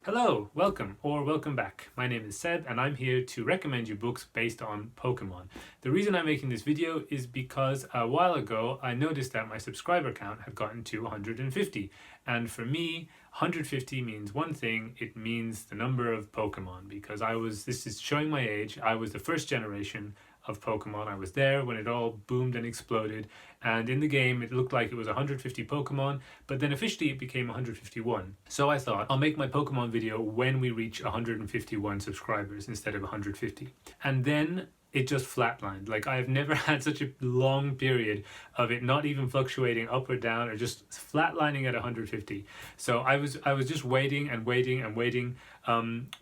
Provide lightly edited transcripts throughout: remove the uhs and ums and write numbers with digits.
Hello, welcome or welcome back. My name is Seb and I'm here to recommend you books based on Pokemon. The reason I'm making this video is because a while ago I noticed that my subscriber count had gotten to 150, and for me 150 means one thing. It means the number of Pokemon, because this is showing my age, I was the first generation of Pokemon. I was there when it all boomed and exploded, and in the game it looked like it was 150 Pokemon, but then officially it became 151. So I thought I'll make my Pokemon video when we reach 151 subscribers instead of 150. And then it just flatlined. Like, I've never had such a long period of it not even fluctuating up or down, or just flatlining at 150. So I was just waiting and waiting and waiting,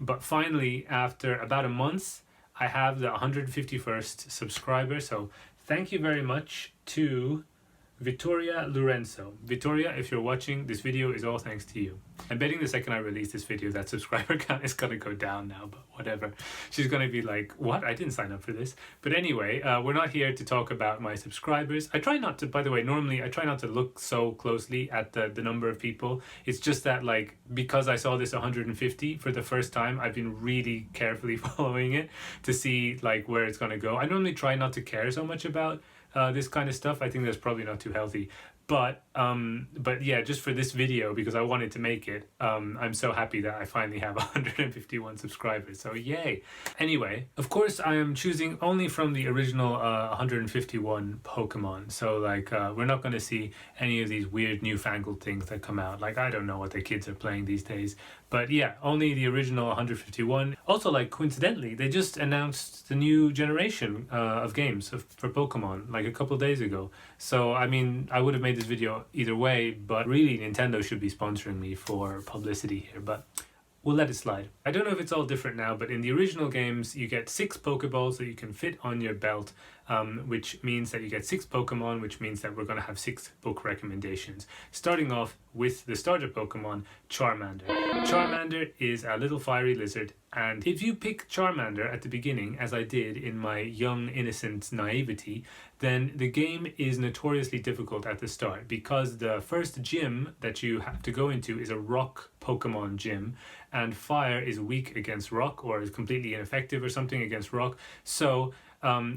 but finally after about a month I have the 151st subscriber. So thank you very much to Vittoria Lorenzo. Vittoria, if you're watching, this video is all thanks to you. I'm betting the second I release this video that subscriber count is gonna go down now, but whatever. She's gonna be like, what? I didn't sign up for this. But anyway, we're not here to talk about my subscribers. I try not to, by the way, normally I try not to look so closely at the number of people. It's just that, like, because I saw this 150 for the first time, I've been really carefully following it to see like where it's gonna go. I normally try not to care so much about this kind of stuff. I think that's probably not too healthy, but yeah, just for this video, because I wanted to make it, I'm so happy that I finally have 151 subscribers, so yay. Anyway, of course I am choosing only from the original 151 Pokemon, so like we're not going to see any of these weird newfangled things that come out. Like, I don't know what the kids are playing these days, but yeah, only the original 151. Also, like, coincidentally, they just announced the new generation of games for Pokemon like a couple days ago. So I mean, I would have made this video either way, but really Nintendo should be sponsoring me for publicity here, but we'll let it slide. I don't know if it's all different now, but in the original games you get 6 Pokeballs that you can fit on your belt, which means that you get 6 Pokemon, which means that we're going to have 6 book recommendations. Starting off with the starter Pokemon, Charmander. Charmander is a little fiery lizard, and if you pick Charmander at the beginning, as I did in my young innocent naivety, then the game is notoriously difficult at the start, because the first gym that you have to go into is a rock Pokemon gym, and fire is weak against rock, or is completely ineffective or something against rock. So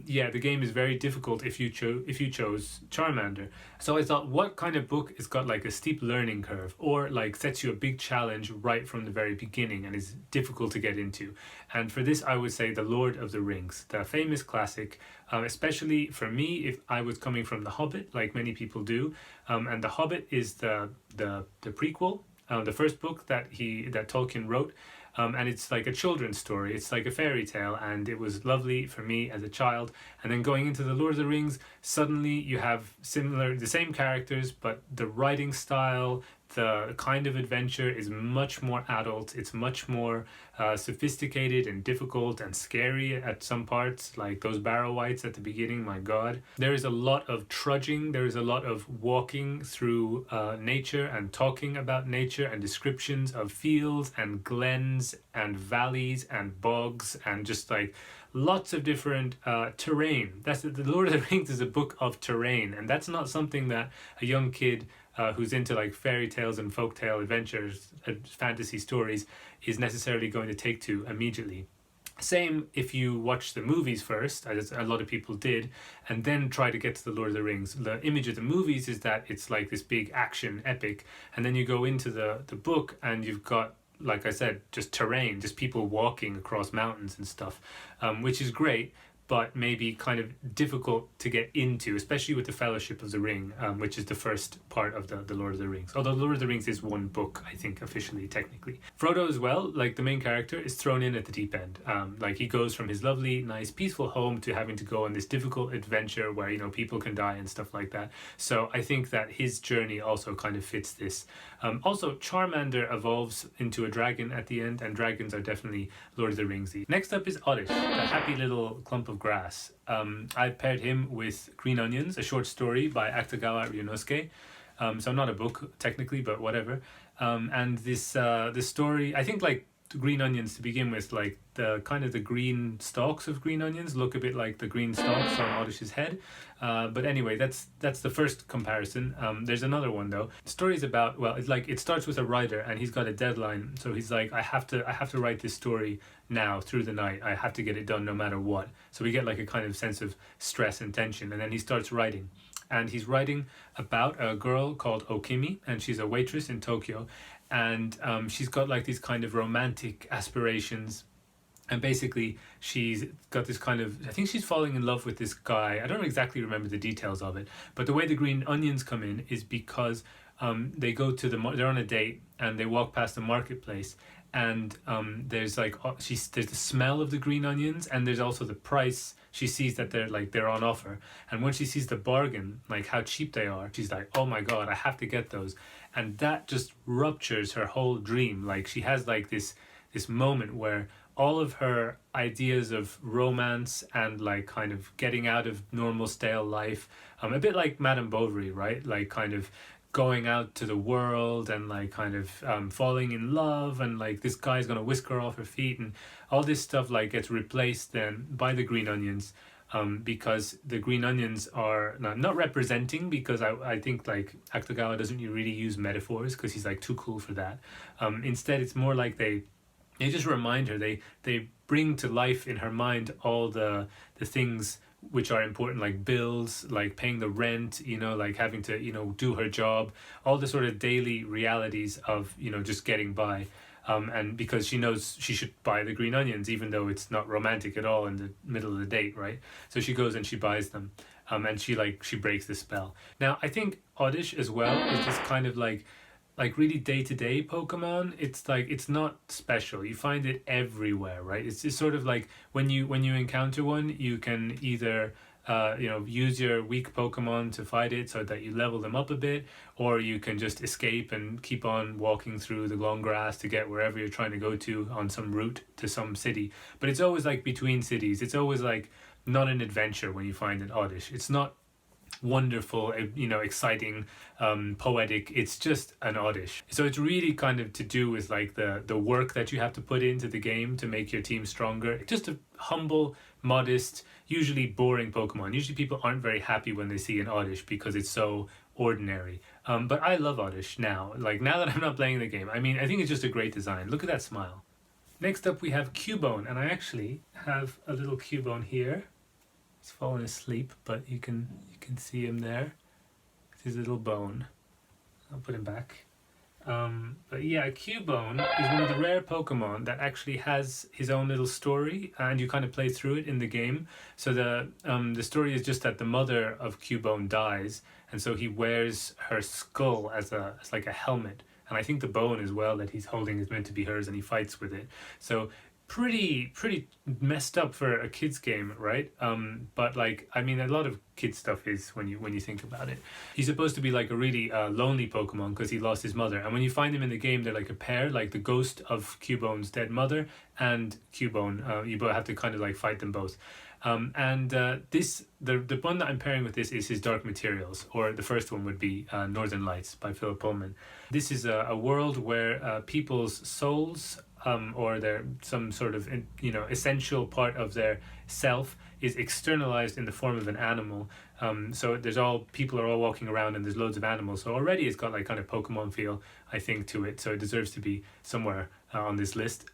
yeah, the game is very difficult if you chose Charmander. So I thought, what kind of book has got like a steep learning curve, or like sets you a big challenge right from the very beginning and is difficult to get into? And for this I would say The Lord of the Rings, the famous classic, especially for me if I was coming from The Hobbit, like many people do. And The Hobbit is the prequel, the first book that Tolkien wrote. And it's like a children's story. It's like a fairy tale, and it was lovely for me as a child. And then going into The Lord of the Rings, suddenly you have the same characters, but the writing style, the kind of adventure is much more adult. It's much more sophisticated and difficult and scary at some parts, like those barrow wights at the beginning. My god, there is a lot of trudging, there is a lot of walking through nature and talking about nature, and descriptions of fields and glens and valleys and bogs, and just like lots of different terrain. That's the Lord of the Rings is a book of terrain, and that's not something that a young kid who's into like fairy tales and folktale adventures, fantasy stories, is necessarily going to take to immediately. Same if you watch the movies first, as a lot of people did, and then try to get to The Lord of the Rings. The image of the movies is that it's like this big action epic, and then you go into the book and you've got, like I said, just terrain, just people walking across mountains and stuff, which is great, but maybe kind of difficult to get into, especially with the Fellowship of the Ring, which is the first part of the Lord of the Rings. Although The Lord of the Rings is one book, I think, officially, technically. Frodo as well, like the main character, is thrown in at the deep end. Like, he goes from his lovely, nice, peaceful home to having to go on this difficult adventure where, you know, people can die and stuff like that. So I think that his journey also kind of fits this. Also, Charmander evolves into a dragon at the end, and dragons are definitely Lord of the Ringsy. Next up is Oddish, a happy little clump of grass. I paired him with Green Onions, a short story by Akutagawa Ryūnosuke. So not a book technically, but whatever. And this story, I think, like, green onions to begin with, like the kind of the green stalks of green onions look a bit like the green stalks on Oddish's head. But anyway, that's the first comparison. There's another one though. The story is about, well, it's like it starts with a writer and he's got a deadline, so he's like, I have to write this story now through the night. I have to get it done no matter what. So we get like a kind of sense of stress and tension, and then he starts writing. And he's writing about a girl called Okimi, and she's a waitress in Tokyo, and she's got like these kind of romantic aspirations, and basically she's got this kind of, I think she's falling in love with this guy. I don't exactly remember the details of it, but the way the green onions come in is because they go to they're on a date and they walk past the marketplace, and there's like there's the smell of the green onions, and there's also the price. She sees that they're on offer, and when she sees the bargain, like how cheap they are, she's like, oh my god, I have to get those. And that just ruptures her whole dream. Like she has like this moment where all of her ideas of romance and like kind of getting out of normal stale life, a bit like Madame Bovary, right? Like kind of going out to the world and like kind of falling in love, and like this guy's gonna whisk her off her feet, and all this stuff like gets replaced then by the green onions, because the green onions are not representing, because I think like Akutagawa doesn't really use metaphors because he's like too cool for that. Instead it's more like they just remind her, they bring to life in her mind all the things which are important, like bills, like paying the rent, like having to do her job, all the sort of daily realities of just getting by, and because she knows she should buy the green onions even though it's not romantic at all in the middle of the date, right? So she goes and she buys them, and she breaks the spell. Now I think Oddish as well is just kind of like really day-to-day Pokemon. It's like, it's not special. You find it everywhere, right? It's just sort of like when you encounter one, you can either use your weak Pokemon to fight it so that you level them up a bit, or you can just escape and keep on walking through the long grass to get wherever you're trying to go to on some route to some city. But it's always like between cities. It's always like not an adventure when you find an Oddish. It's not wonderful, exciting, poetic. It's just an Oddish. So it's really kind of to do with like the work that you have to put into the game to make your team stronger. Just a humble, modest, usually boring Pokemon. Usually people aren't very happy when they see an Oddish because it's so ordinary. But I love Oddish now. Like now that I'm not playing the game. I mean, I think it's just a great design. Look at that smile. Next up we have Cubone, and I actually have a little Cubone here. He's fallen asleep, but you can see him there. It's his little bone. I'll put him back. But yeah, Cubone is one of the rare Pokemon that actually has his own little story, and you kind of play through it in the game. So the story is just that the mother of Cubone dies, and so he wears her skull as like a helmet. And I think the bone as well that he's holding is meant to be hers, and he fights with it. So pretty messed up for a kids game, right? But like, I mean, a lot of kids stuff is when you think about it. He's supposed to be like a really lonely Pokemon because he lost his mother, and when you find him in the game, they're like a pair, like the ghost of Cubone's dead mother and Cubone. You both have to kind of like fight them both. The one that I'm pairing with this is his Dark Materials, or the first one would be Northern Lights by Phillip Pullman. This is a world where people's souls, or their some sort of essential part of their self is externalized in the form of an animal. So people are all walking around and there's loads of animals. So already it's got like kind of Pokemon feel, I think, to it. So it deserves to be somewhere on this list.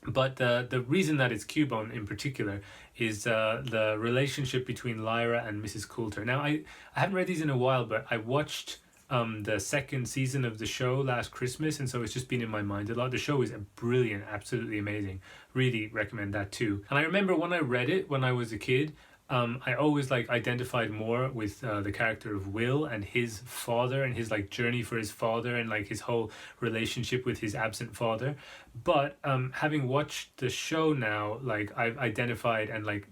But the reason that it's Cubone in particular is the relationship between Lyra and Mrs. Coulter. Now I haven't read these in a while, but I watched the second season of the show last Christmas, and so it's just been in my mind a lot. The show is brilliant, absolutely amazing. Really recommend that too. And I remember when I read it when I was a kid, I always like identified more with the character of Will and his father, and his like journey for his father, and like his whole relationship with his absent father. But having watched the show now, like I've identified and like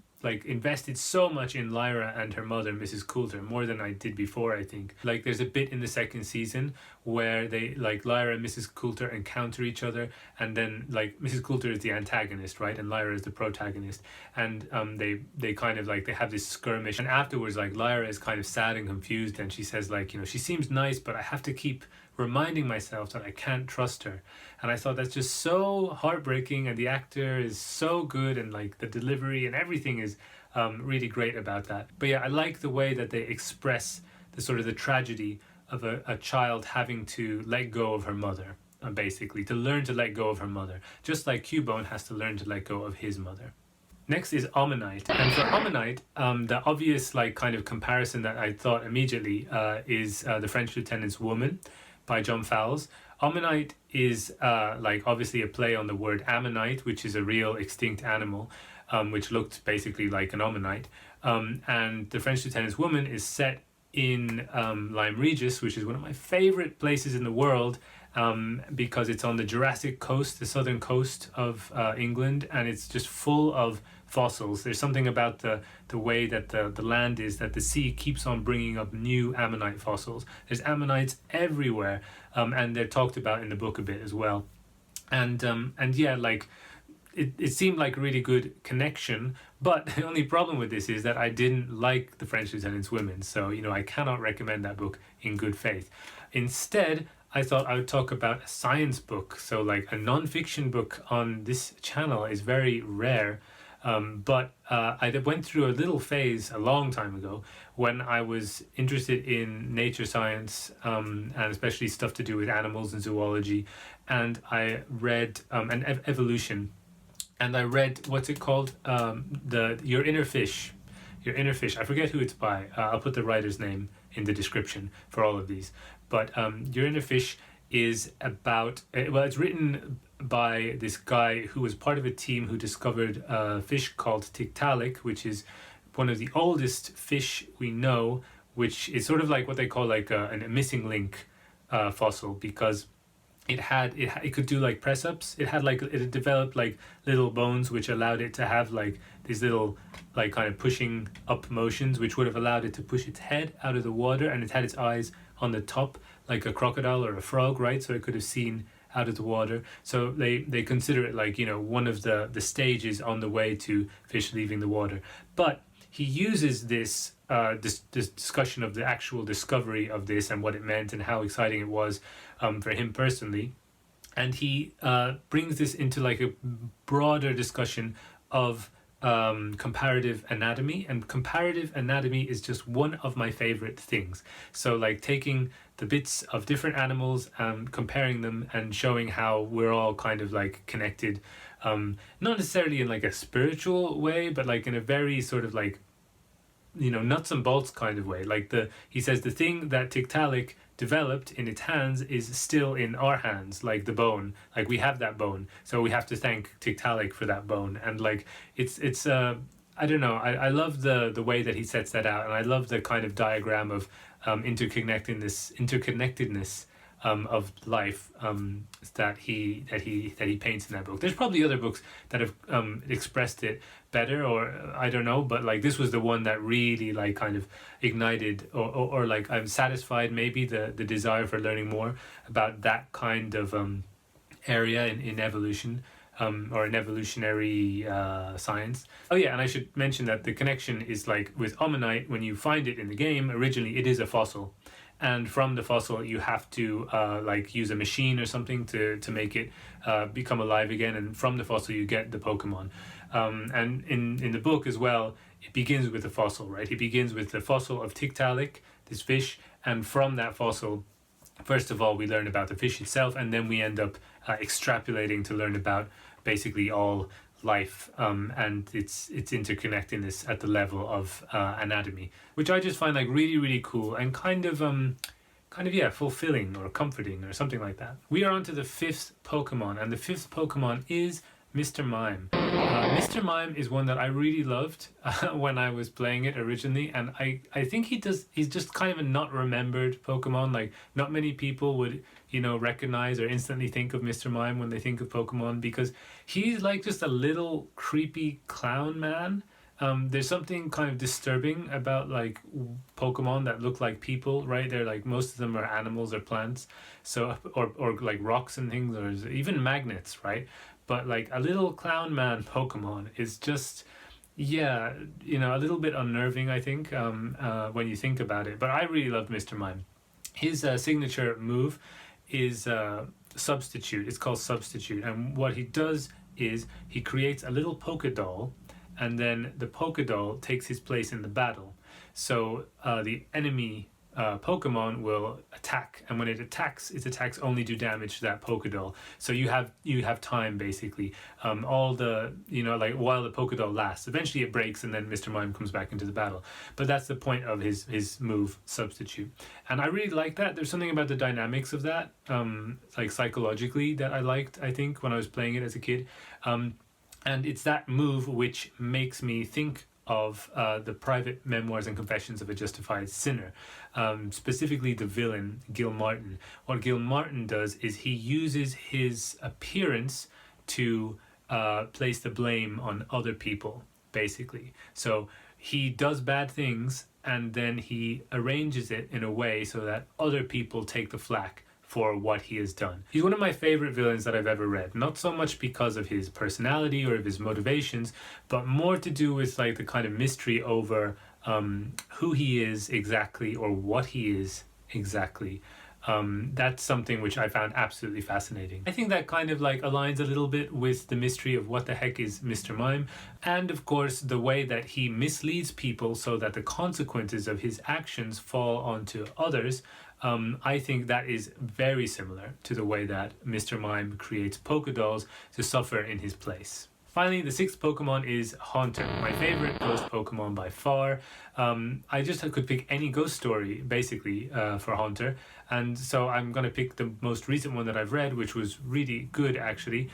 invested so much in Lyra and her mother, Mrs. Coulter, more than I did before, I think. Like there's a bit in the second season where they like Lyra and Mrs. Coulter encounter each other, and then like Mrs. Coulter is the antagonist, right, and Lyra is the protagonist, and they kind of like they have this skirmish, and afterwards like Lyra is kind of sad and confused, and she says like, she seems nice, but I have to keep reminding myself that I can't trust her. And I thought that's just so heartbreaking, and the actor is so good, and like the delivery and everything is really great about that. But yeah, I like the way that they express the sort of the tragedy of a child having to let go of her mother, basically to learn to let go of her mother, just like Cubone has to learn to let go of his mother. Next is Omanyte, and for Omanyte, the obvious like kind of comparison that I thought immediately is The French Lieutenant's Woman by John Fowles. Omanyte is like obviously a play on the word ammonite, which is a real extinct animal, which looked basically like an ammonite. And The French Lieutenant's Woman is set in Lyme Regis, which is one of my favorite places in the world, because it's on the Jurassic coast, the southern coast of England, and it's just full of fossils. There's something about the way that the land is, that the sea keeps on bringing up new ammonite fossils. There's ammonites everywhere, and they're talked about in the book a bit as well. And yeah, like it seemed like a really good connection, but the only problem with this is that I didn't like The French Lieutenant's Women, so I cannot recommend that book in good faith. Instead, I thought I would talk about a science book, so like a non-fiction book on this channel is very rare, but I went through a little phase a long time ago when I was interested in nature science, and especially stuff to do with animals and zoology, and I read evolution. And I read, what's it called? Your Inner Fish. Your Inner Fish. I forget who it's by. I'll put the writer's name in the description for all of these. But Your Inner Fish is about, well, it's written by this guy who was part of a team who discovered a fish called Tiktaalik, which is one of the oldest fish we know, which is sort of like what they call like a missing link fossil, because it could do like press ups. It had developed like little bones which allowed it to have like these little like kind of pushing up motions, which would have allowed it to push its head out of the water, and it had its eyes on the top like a crocodile or a frog, right? So it could have seen out of the water. So they consider it like one of the stages on the way to fish leaving the water. But he uses this discussion of the actual discovery of this and what it meant and how exciting it was for him personally, and he brings this into like a broader discussion of comparative anatomy, and comparative anatomy is just one of my favorite things. So like taking the bits of different animals and comparing them and showing how we're all kind of like connected, not necessarily in like a spiritual way, but like in a very sort of like nuts and bolts kind of way. Like he says the thing that Tiktaalik developed in its hands is still in our hands, like the bone. Like we have that bone, so we have to thank Tiktaalik for that bone. And like it's I don't know, I love the way that he sets that out, and I love the kind of diagram of interconnectedness of life that he paints in that book. There's probably other books that have expressed it better, or I don't know, but like this was the one that really like kind of ignited or like I'm satisfied maybe the desire for learning more about that kind of area in evolution, or in evolutionary science. Oh yeah, and I should mention that the connection is like with Omanyte. When you find it in the game, originally it is a fossil, and from the fossil you have to like use a machine or something to make it become alive again, and from the fossil you get the Pokemon. And in the book as well, it begins with the fossil, right? He begins with the fossil of Tiktaalik, this fish, and from that fossil, first of all, we learn about the fish itself, and then we end up extrapolating to learn about basically all life, and its interconnectedness at the level of anatomy, which I just find like really, really cool and kind of fulfilling or comforting or something like that. We are on to the fifth Pokemon, and the fifth Pokemon is Mr. Mime. Mr. Mime is one that I really loved when I was playing it originally, and I think he's just kind of a not remembered Pokemon. Like not many people would recognize or instantly think of Mr. Mime when they think of Pokemon, because he's like just a little creepy clown man. There's something kind of disturbing about like Pokemon that look like people, right? They're like, most of them are animals or plants, so or like rocks and things, or even magnets, right? But like a little clown man Pokemon is just, yeah, a little bit unnerving, I think, when you think about it. But I really loved Mr. Mime. His signature move is Substitute. It's called Substitute, and what he does is he creates a little polka doll, and then the polka doll takes his place in the battle. So the enemy Pokemon will attack, and when it attacks, its attacks only do damage to that polka doll. So you have time basically, all the, you know, like while the polka doll lasts. Eventually it breaks, and then Mr. Mime comes back into the battle. But that's the point of his move, Substitute. And I really like that. There's something about the dynamics of that, like psychologically, that I liked, I think, when I was playing it as a kid. And it's that move which makes me think of the private memoirs and confessions of a justified sinner, specifically the villain Gil Martin. What Gil Martin does is he uses his appearance to place the blame on other people, basically. So he does bad things, and then he arranges it in a way so that other people take the flak for what he has done. He's one of my favorite villains that I've ever read, not so much because of his personality or of his motivations, but more to do with like the kind of mystery over who he is exactly, or what he is exactly. That's something which I found absolutely fascinating. I think that kind of like aligns a little bit with the mystery of what the heck is Mr. Mime, and of course the way that he misleads people so that the consequences of his actions fall onto others. I think that is very similar to the way that Mr. Mime creates polka dolls to suffer in his place. Finally, the 6th Pokemon is Haunter, my favorite ghost Pokemon by far. I just could pick any ghost story, basically, for Haunter. And so I'm going to pick the most recent one that I've read, which was really good, actually,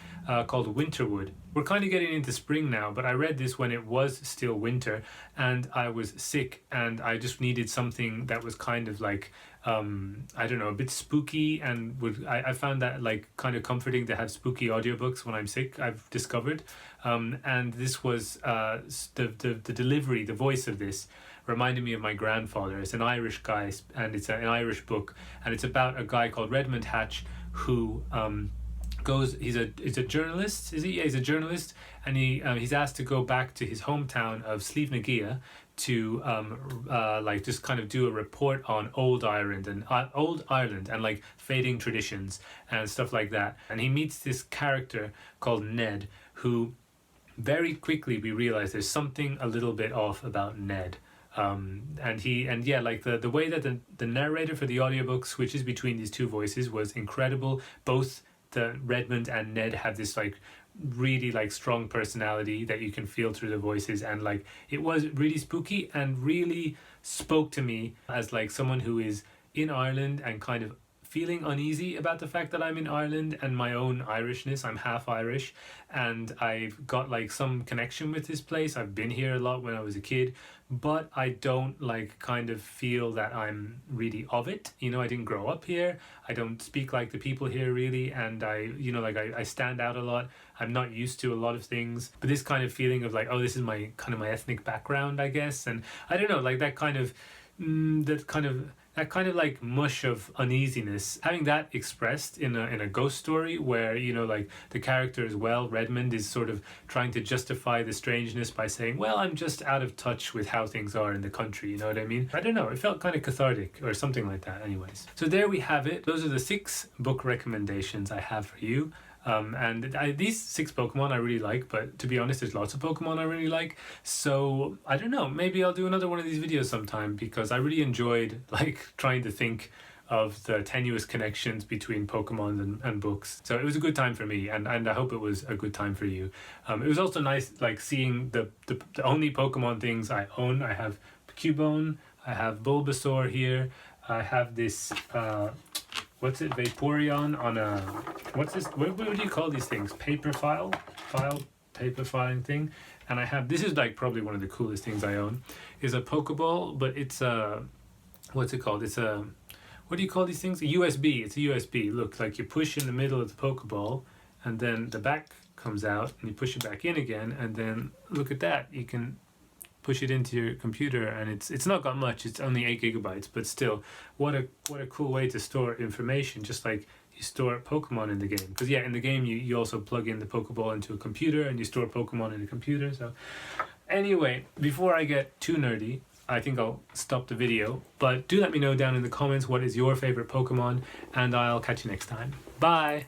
called Winterwood. We're kind of getting into spring now, but I read this when it was still winter, and I was sick, and I just needed something that was kind of like, I don't know, a bit spooky, and I found that like kind of comforting to have spooky audiobooks when I'm sick, I've discovered. And this was the delivery, the voice of this reminded me of my grandfather. It's an Irish guy, and it's an Irish book, and it's about a guy called Redmond Hatch who he's a journalist, is he? Yeah, he's a journalist, and he's asked to go back to his hometown of Slieve na Gia to like just kind of do a report on old Ireland and like fading traditions and stuff like that. And he meets this character called Ned, who very quickly we realize there's something a little bit off about Ned. And yeah, like the way that the narrator for the audiobook switches between these two voices was incredible. Both the Redmond and Ned have this like really like strong personality that you can feel through the voices, and like it was really spooky and really spoke to me as like someone who is in Ireland and kind of feeling uneasy about the fact that I'm in Ireland and my own Irishness. I'm half Irish, and I've got like some connection with this place. I've been here a lot when I was a kid, but I don't like kind of feel that I'm really of it. You know, I didn't grow up here. I don't speak like the people here really, and I stand out a lot. I'm not used to a lot of things, but this kind of feeling of like, oh, this is my kind of my ethnic background, I guess, and I don't know, like that kind of like mush of uneasiness, having that expressed in a ghost story where, you know, like the character as well, Redmond, is sort of trying to justify the strangeness by saying, well, I'm just out of touch with how things are in the country, you know what I mean? I don't know, it felt kind of cathartic or something like that anyways. So there we have it. Those are the 6 book recommendations I have for you. These 6 Pokemon I really like, but to be honest, there's lots of Pokemon I really like. So I don't know, maybe I'll do another one of these videos sometime, because I really enjoyed like trying to think of the tenuous connections between Pokemon and books. So it was a good time for me, and I hope it was a good time for you. It was also nice like seeing the only Pokemon things I own. I have Cubone, I have Bulbasaur here, I have this what's it, Vaporeon on a, what's this, what do you call these things, paper paper filing thing. And I have, this is like probably one of the coolest things I own, is a Pokeball, but it's a, what's it called, it's a, what do you call these things, a USB. It's a USB. Look, like you push in the middle of the Pokeball, and then the back comes out, and you push it back in again, and then look at that, you can push it into your computer, and it's not got much, it's only 8 gigabytes, but still, what a cool way to store information, just like you store Pokemon in the game. Because yeah, in the game you also plug in the Pokeball into a computer, and you store Pokemon in a computer. So anyway, before I get too nerdy, I think I'll stop the video. But do let me know down in the comments what is your favorite Pokemon, and I'll catch you next time. Bye!